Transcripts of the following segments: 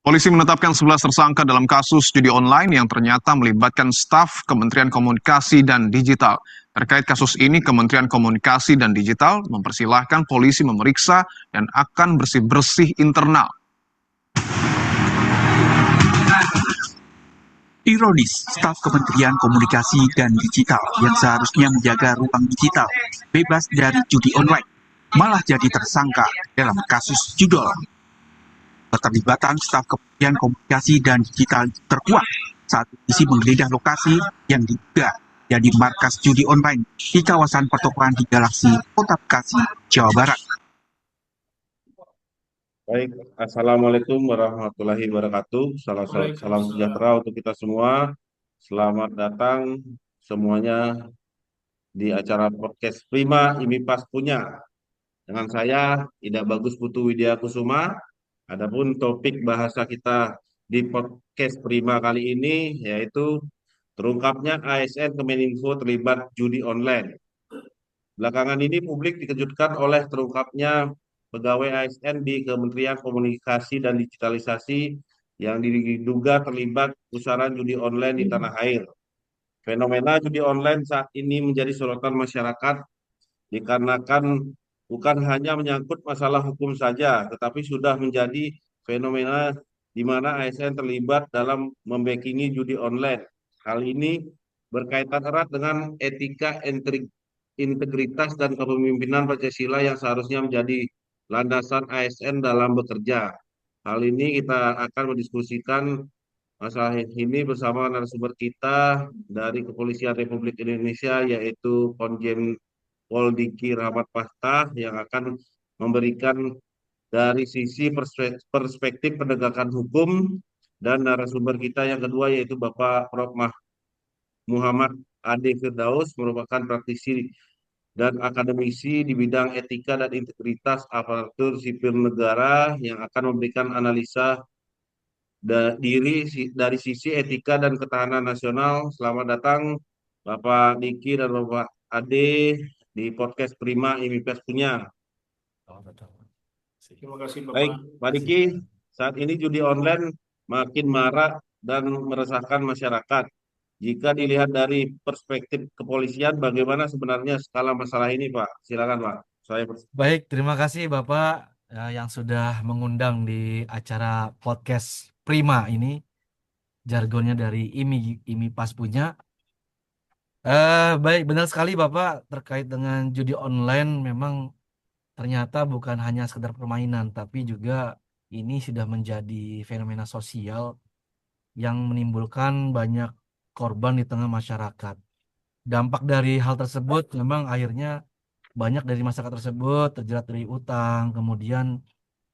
Polisi menetapkan 11 tersangka dalam kasus judi online yang ternyata melibatkan staf Kementerian Komunikasi dan Digital. Terkait kasus ini, Kementerian Komunikasi dan Digital mempersilahkan polisi memeriksa dan akan bersih-bersih internal. Ironis, staf Kementerian Komunikasi dan Digital yang seharusnya menjaga ruang digital bebas dari judi online malah jadi tersangka dalam kasus judol. Keterlibatan staf Kementerian Komunikasi dan Digital terkuat saat polisi menggeledah lokasi yang diduga jadi markas judi online di kawasan pertokohan di Galaksi, Kota Bekasi, Jawa Barat. Baik, Assalamualaikum warahmatullahi wabarakatuh. Salam sejahtera untuk kita semua. Selamat datang semuanya di acara podcast Prima IMI Pas Punya. Dengan saya, Ida Bagus Putu Widya Kusuma. Adapun topik bahasa kita di podcast Prima kali ini yaitu terungkapnya ASN Kemeninfo terlibat judi online. Belakangan ini publik dikejutkan oleh terungkapnya pegawai ASN di Kementerian Komunikasi dan Digitalisasi yang diduga terlibat pusaran judi online di tanah air. Fenomena judi online saat ini menjadi sorotan masyarakat dikarenakan bukan hanya menyangkut masalah hukum saja, tetapi sudah menjadi fenomena di mana ASN terlibat dalam membackingi judi online. Hal ini berkaitan erat dengan etika, integritas, dan kepemimpinan Pancasila yang seharusnya menjadi landasan ASN dalam bekerja. Hal ini kita akan mendiskusikan masalah ini bersama narasumber kita dari Kepolisian Republik Indonesia, yaitu Konjen Pol Diki Rahmat Fahtah, yang akan memberikan dari sisi perspektif penegakan hukum, dan narasumber kita yang kedua yaitu Bapak Prof. Muhammad Ade Firdaus, merupakan praktisi dan akademisi di bidang etika dan integritas aparatur sipil negara yang akan memberikan analisa dari sisi etika dan ketahanan nasional. Selamat datang Bapak Diki dan Bapak Ade di podcast Prima IMIPS punya. Terima kasih Bapak. Baik, Pak Diki, saat ini judi online makin marak dan meresahkan masyarakat. Jika dilihat dari perspektif kepolisian, bagaimana sebenarnya skala masalah ini, Pak? Silakan, Pak. Baik, terima kasih Bapak yang sudah mengundang di acara podcast Prima ini. Jargonnya dari IMI Pas Punya. Baik, benar sekali Bapak terkait dengan judi online memang ternyata bukan hanya sekedar permainan, tapi juga ini sudah menjadi fenomena sosial yang menimbulkan banyak korban di tengah masyarakat. Dampak dari hal tersebut memang akhirnya banyak dari masyarakat tersebut terjerat dari utang, kemudian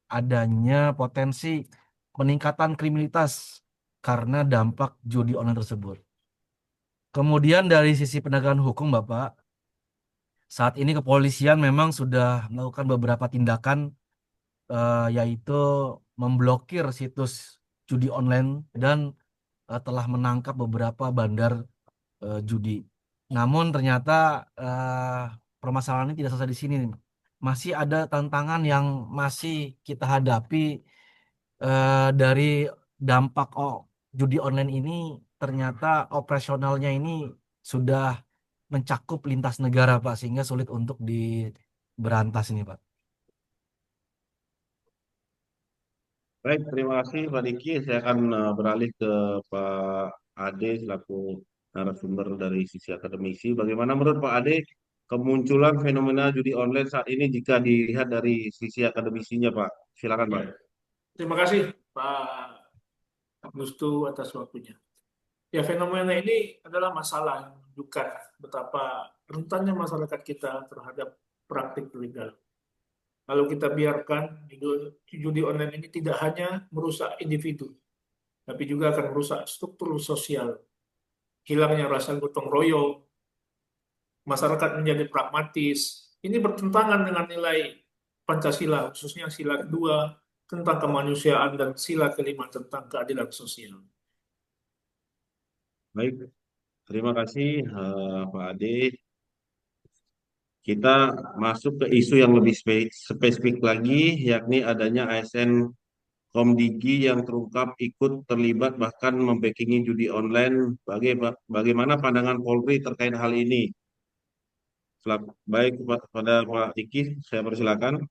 adanya potensi peningkatan kriminalitas karena dampak judi online tersebut. Kemudian dari sisi penegakan hukum, Bapak, saat ini kepolisian memang sudah melakukan beberapa tindakan, yaitu memblokir situs judi online dan telah menangkap beberapa bandar judi. Namun ternyata permasalahan ini tidak selesai di sini. Masih ada tantangan yang masih kita hadapi dari dampak judi online ini. Ternyata operasionalnya ini sudah mencakup lintas negara, Pak, sehingga sulit untuk diberantas ini, Pak. Baik, terima kasih Pak Diki. Saya akan beralih ke Pak Ade selaku narasumber dari sisi akademisi. Bagaimana menurut Pak Ade kemunculan fenomena judi online saat ini jika dilihat dari sisi akademisinya, Pak? Silakan, Pak. Terima kasih Pak Gustu atas waktunya. Ya, fenomena ini adalah masalah yang menunjukkan betapa rentannya masyarakat kita terhadap praktik ilegal. Kalau kita biarkan judi online ini tidak hanya merusak individu, tapi juga akan merusak struktur sosial. Hilangnya rasa gotong royong, masyarakat menjadi pragmatis. Ini bertentangan dengan nilai Pancasila, khususnya sila kedua tentang kemanusiaan dan sila kelima tentang keadilan sosial. Baik, terima kasih Pak Ade. Kita masuk ke isu yang lebih spesifik lagi, yakni adanya ASN Komdigi yang terungkap ikut terlibat bahkan membackingi judi online. Bagaimana pandangan Polri terkait hal ini? Baik pada Pak Diki, saya persilakan.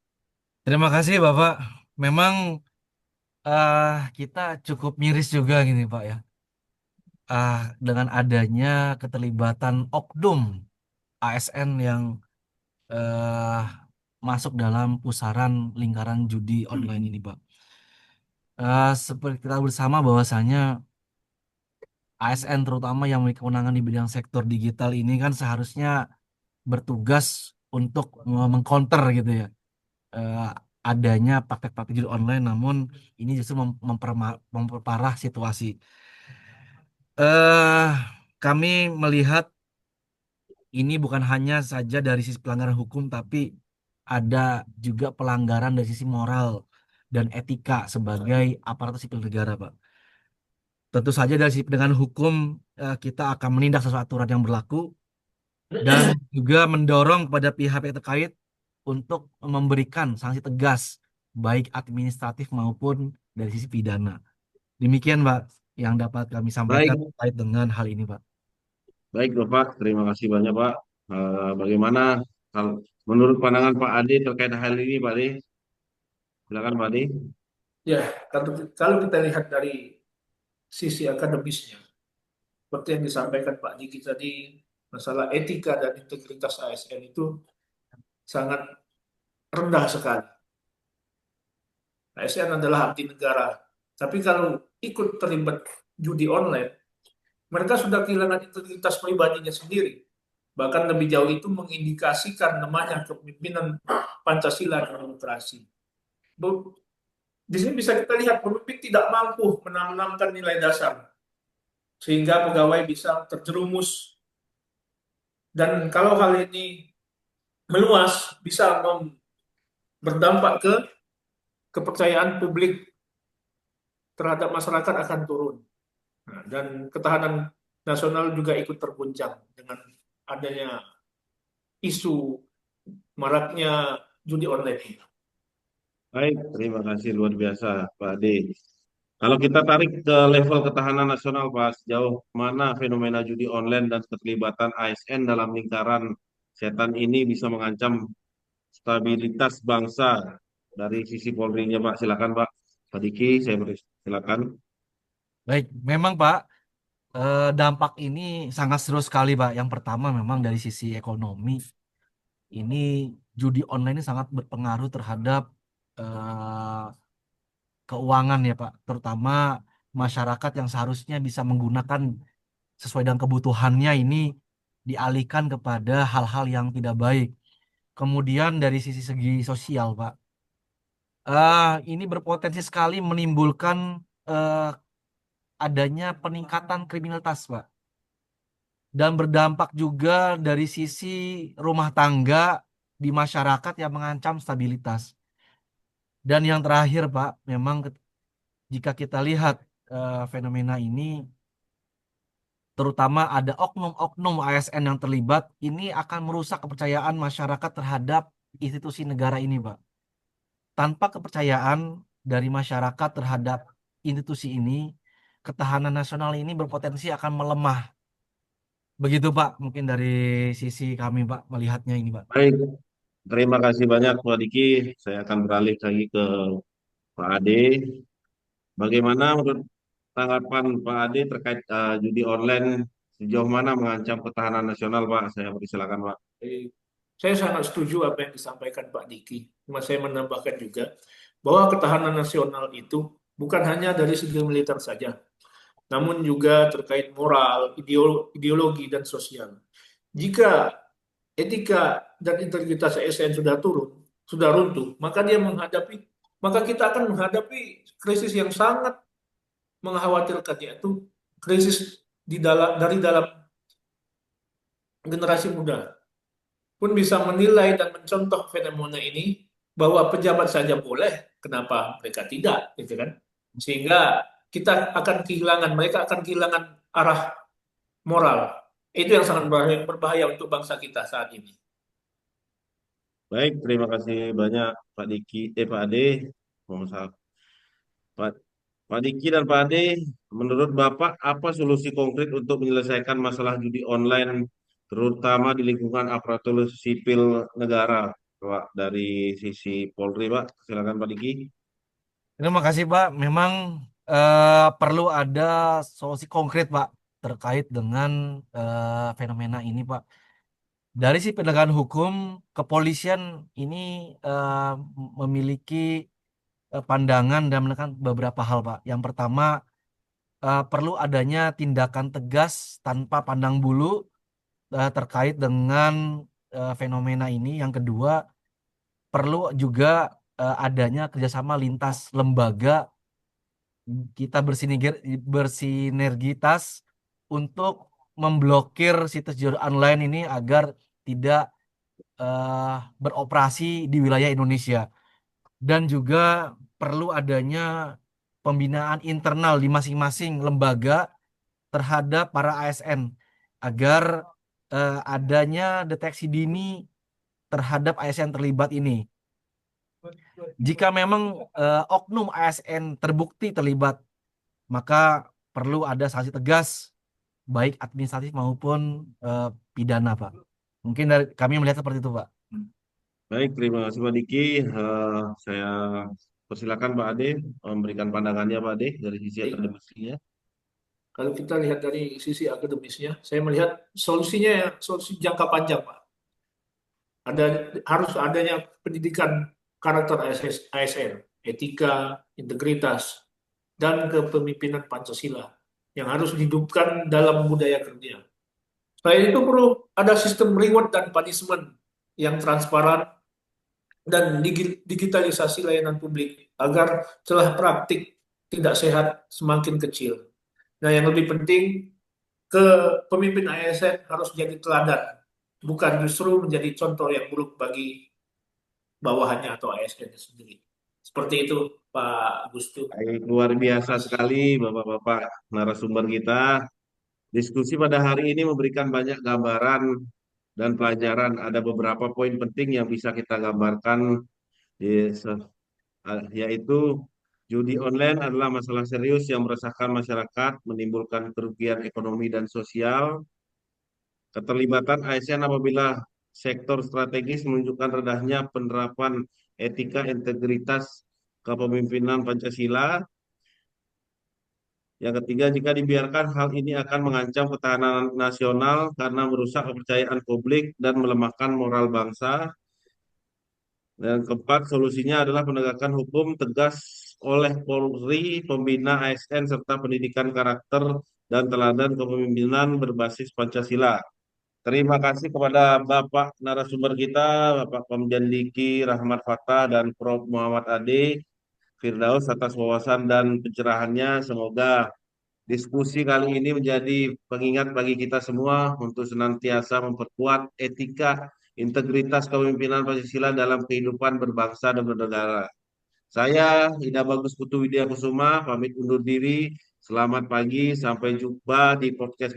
Terima kasih Bapak. Memang kita cukup miris juga gini Pak ya. Dengan adanya keterlibatan oknum ASN yang eh, masuk dalam pusaran lingkaran judi online ini Pak. Seperti kita bersama bahwasanya ASN terutama yang memiliki kewenangan di bidang sektor digital ini kan seharusnya bertugas untuk mengcounter gitu ya, eh, adanya praktek-praktek judi online, namun ini justru memperparah situasi. eh Kami melihat ini bukan hanya saja dari sisi pelanggaran hukum, tapi ada juga pelanggaran dari sisi moral dan etika sebagai aparatur sipil negara, Pak. Tentu saja dari sisi penegakan hukum, kita akan menindak sesuai aturan yang berlaku dan juga mendorong kepada pihak-pihak terkait untuk memberikan sanksi tegas, baik administratif maupun dari sisi pidana. Demikian, Pak, yang dapat kami sampaikan Baik, terkait dengan hal ini, Pak. baik Bapak, terima kasih banyak Pak. Bagaimana menurut pandangan Pak Ade terkait hal ini Pak Ade? Silakan Pak Ade. Ya, kalau kita lihat dari sisi akademisnya, seperti yang disampaikan Pak Diki tadi, masalah etika dan integritas ASN itu sangat rendah sekali. ASN adalah abdi negara. Tapi kalau ikut terlibat judi online, mereka sudah kehilangan integritas pribadinya sendiri. Bahkan lebih jauh itu mengindikasikan namanya kepemimpinan Pancasila dan demokrasi. Di sini bisa kita lihat pemimpin tidak mampu menanamkan nilai dasar sehingga pegawai bisa terjerumus, dan kalau hal ini meluas bisa berdampak ke kepercayaan publik terhadap masyarakat akan turun. Nah, dan ketahanan nasional juga ikut terguncang dengan adanya isu maraknya judi online ini. Baik, terima kasih luar biasa Pak Ade. Kalau kita tarik ke level ketahanan nasional Pak, sejauh mana fenomena judi online dan keterlibatan ASN dalam lingkaran setan ini bisa mengancam stabilitas bangsa dari sisi Polri-nya Pak? Silakan Pak. Pak Diki, saya beri silakan. Baik, memang Pak, dampak ini sangat serius sekali, Pak. Yang pertama memang dari sisi ekonomi, ini judi online ini sangat berpengaruh terhadap eh, keuangan ya, Pak. Terutama masyarakat yang seharusnya bisa menggunakan sesuai dengan kebutuhannya ini dialihkan kepada hal-hal yang tidak baik. Kemudian dari sisi segi sosial, Pak, ini berpotensi sekali menimbulkan eh, adanya peningkatan kriminalitas, Pak. Dan berdampak juga dari sisi rumah tangga di masyarakat yang mengancam stabilitas. Dan yang terakhir, Pak, memang jika kita lihat fenomena ini, terutama ada oknum-oknum ASN yang terlibat, ini akan merusak kepercayaan masyarakat terhadap institusi negara ini, Pak. Tanpa kepercayaan dari masyarakat terhadap institusi ini, ketahanan nasional ini berpotensi akan melemah. Begitu Pak, mungkin dari sisi kami Pak melihatnya ini Pak. Baik, terima kasih banyak Pak Diki. Saya akan beralih lagi ke Pak Ade. Bagaimana menurut tanggapan Pak Ade terkait judi online sejauh mana mengancam ketahanan nasional Pak? Saya persilakan Pak. Saya sangat setuju apa yang disampaikan Pak Diki. Cuma saya menambahkan juga bahwa ketahanan nasional itu bukan hanya dari segi militer saja, namun juga terkait moral, ideologi, dan sosial. Jika etika dan integritas ASN sudah turun, sudah runtuh, maka kita akan menghadapi krisis yang sangat mengkhawatirkan, yaitu krisis dari dalam generasi muda pun bisa menilai dan mencontoh fenomena ini bahwa pejabat saja boleh, kenapa mereka tidak, gitu kan? Sehingga mereka akan kehilangan arah moral. Itu yang sangat berbahaya untuk bangsa kita saat ini. Baik, terima kasih banyak Pak Diki, Pak Ade. Mohon maaf. Pak, Pak Diki dan Pak Ade, menurut Bapak apa solusi konkret untuk menyelesaikan masalah judi online, terutama di lingkungan aparatur sipil negara, Pak, dari sisi Polri, Pak? Silakan Pak Diki. Terima kasih Pak. Memang perlu ada solusi konkret Pak terkait dengan fenomena ini Pak. Dari si penegakan hukum, kepolisian ini eh, memiliki pandangan dan menekan beberapa hal Pak. Yang pertama, perlu adanya tindakan tegas tanpa pandang bulu terkait dengan fenomena ini. Yang kedua, perlu juga adanya kerjasama lintas lembaga, kita bersinergitas untuk memblokir situs judi online ini agar tidak eh, beroperasi di wilayah Indonesia. Dan juga perlu adanya pembinaan internal di masing-masing lembaga terhadap para ASN agar adanya deteksi dini terhadap ASN terlibat ini. Jika memang oknum ASN terbukti terlibat, maka perlu ada sanksi tegas baik administratif maupun eh, pidana, Pak. Mungkin dari kami melihat seperti itu, Pak. Baik, terima kasih Pak Diki. Saya persilakan Pak Ade memberikan pandangannya Pak Ade dari sisi Baik. akademisinya. Kalau kita lihat dari sisi akademisnya, saya melihat solusinya ya solusi jangka panjang, Pak. Harus adanya pendidikan karakter ASN, etika, integritas, dan kepemimpinan Pancasila yang harus dihidupkan dalam budaya kerja. Selain itu perlu ada sistem reward dan punishment yang transparan dan digitalisasi layanan publik agar celah praktik tidak sehat semakin kecil. Nah, yang lebih penting, pemimpin ASN harus jadi teladan, bukan justru menjadi contoh yang buruk bagi bawahannya atau ASN sendiri. Seperti itu, Pak Gustu. Baik, luar biasa sekali Bapak-Bapak narasumber kita. Diskusi pada hari ini memberikan banyak gambaran dan pelajaran. Ada beberapa poin penting yang bisa kita gambarkan, di- yaitu judi online adalah masalah serius yang meresahkan masyarakat, menimbulkan kerugian ekonomi dan sosial. Keterlibatan ASN apabila sektor strategis menunjukkan rendahnya penerapan etika, integritas, kepemimpinan Pancasila. Yang ketiga, jika dibiarkan hal ini akan mengancam ketahanan nasional karena merusak kepercayaan publik dan melemahkan moral bangsa. Dan keempat, solusinya adalah penegakan hukum tegas oleh Polri, pembina ASN, serta pendidikan karakter dan teladan kepemimpinan berbasis Pancasila. Terima kasih kepada Bapak narasumber kita, Bapak Komjen Diki Rahmat Fathah dan Prof. Muhammad Ade Firdaus atas wawasan dan pencerahannya. Semoga diskusi kali ini menjadi pengingat bagi kita semua untuk senantiasa memperkuat etika, integritas kepemimpinan Pancasila dalam kehidupan berbangsa dan bernegara. Saya, Ida Bagus Putu Widya Kusuma, pamit undur diri. Selamat pagi, sampai jumpa di podcast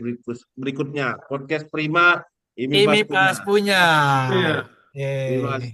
berikutnya. Podcast Prima, IMI Ini Pas pas punya. punya. Iya. Terima Yeay. kasih.